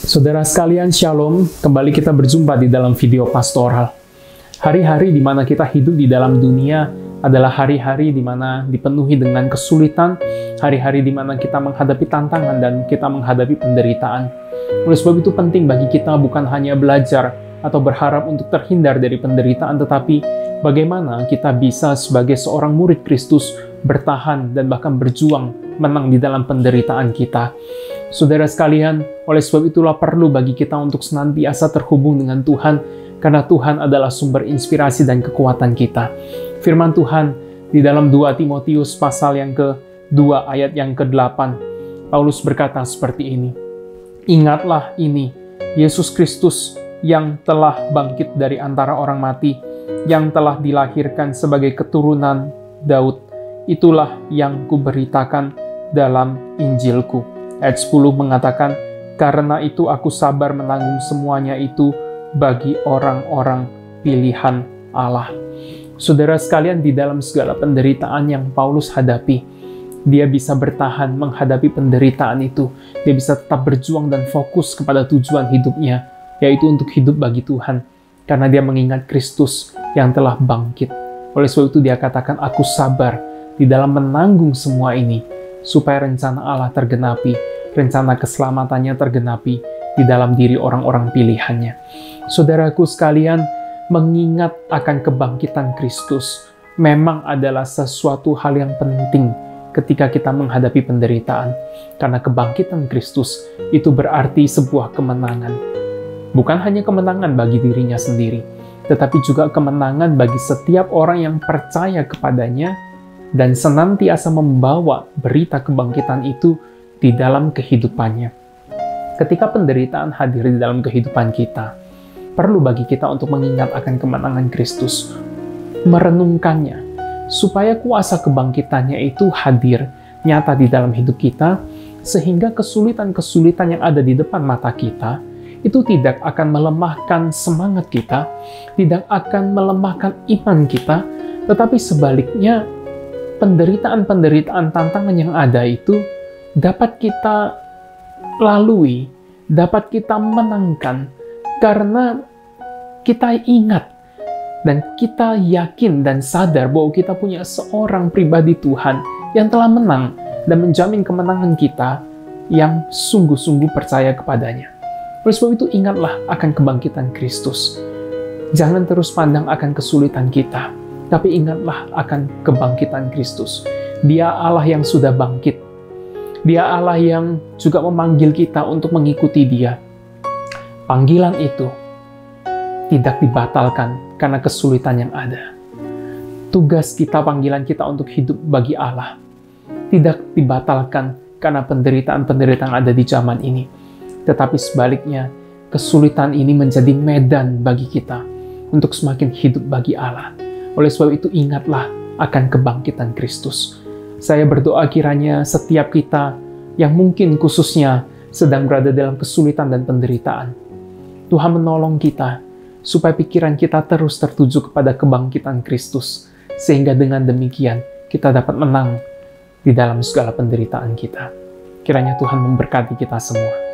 Saudara sekalian, Shalom. Kembali kita berjumpa di dalam video pastoral. Hari-hari di mana kita hidup di dalam dunia adalah hari-hari di mana dipenuhi dengan kesulitan, hari-hari di mana kita menghadapi tantangan dan kita menghadapi penderitaan. Oleh sebab itu penting bagi kita bukan hanya belajar atau berharap untuk terhindar dari penderitaan, tetapi bagaimana kita bisa sebagai seorang murid Kristus bertahan dan bahkan berjuang menang di dalam penderitaan kita. Saudara sekalian, oleh sebab itulah perlu bagi kita untuk senantiasa terhubung dengan Tuhan, karena Tuhan adalah sumber inspirasi dan kekuatan kita. Firman Tuhan di dalam 2 Timotius pasal yang ke-2 ayat yang ke-8, Paulus berkata seperti ini, "Ingatlah ini, Yesus Kristus yang telah bangkit dari antara orang mati, yang telah dilahirkan sebagai keturunan Daud, itulah yang kuberitakan dalam Injilku." Ayat 10 mengatakan, "Karena itu aku sabar menanggung semuanya itu bagi orang-orang pilihan Allah." Saudara sekalian, di dalam segala penderitaan yang Paulus hadapi, dia bisa bertahan menghadapi penderitaan itu. Dia bisa tetap berjuang dan fokus kepada tujuan hidupnya, yaitu untuk hidup bagi Tuhan. Karena dia mengingat Kristus yang telah bangkit. Oleh sebab itu dia katakan, "Aku sabar di dalam menanggung semua ini, supaya rencana Allah tergenapi, rencana keselamatannya tergenapi di dalam diri orang-orang pilihannya." Saudaraku sekalian, mengingat akan kebangkitan Kristus memang adalah sesuatu hal yang penting ketika kita menghadapi penderitaan. Karena kebangkitan Kristus itu berarti sebuah kemenangan. Bukan hanya kemenangan bagi dirinya sendiri, tetapi juga kemenangan bagi setiap orang yang percaya kepadanya dan senantiasa membawa berita kebangkitan itu di dalam kehidupannya. Ketika penderitaan hadir di dalam kehidupan kita, perlu bagi kita untuk mengingat akan kemenangan Kristus, merenungkannya, supaya kuasa kebangkitannya itu hadir nyata di dalam hidup kita, sehingga kesulitan-kesulitan yang ada di depan mata kita itu tidak akan melemahkan semangat kita, tidak akan melemahkan iman kita, tetapi sebaliknya penderitaan-penderitaan, tantangan yang ada itu dapat kita lalui, dapat kita menangkan, karena kita ingat dan kita yakin dan sadar bahwa kita punya seorang pribadi Tuhan yang telah menang dan menjamin kemenangan kita yang sungguh-sungguh percaya kepadanya. Oleh sebab itu ingatlah akan kebangkitan Kristus. Jangan terus pandang akan kesulitan kita, tapi ingatlah akan kebangkitan Kristus. Dia Allah yang sudah bangkit. Dia Allah yang juga memanggil kita untuk mengikuti Dia. Panggilan itu tidak dibatalkan karena kesulitan yang ada. Tugas kita, panggilan kita untuk hidup bagi Allah tidak dibatalkan karena penderitaan-penderitaan ada di zaman ini. Tetapi sebaliknya, kesulitan ini menjadi medan bagi kita untuk semakin hidup bagi Allah. Oleh sebab itu, ingatlah akan kebangkitan Kristus. Saya berdoa kiranya setiap kita yang mungkin khususnya sedang berada dalam kesulitan dan penderitaan, Tuhan menolong kita supaya pikiran kita terus tertuju kepada kebangkitan Kristus, sehingga dengan demikian kita dapat menang di dalam segala penderitaan kita. Kiranya Tuhan memberkati kita semua.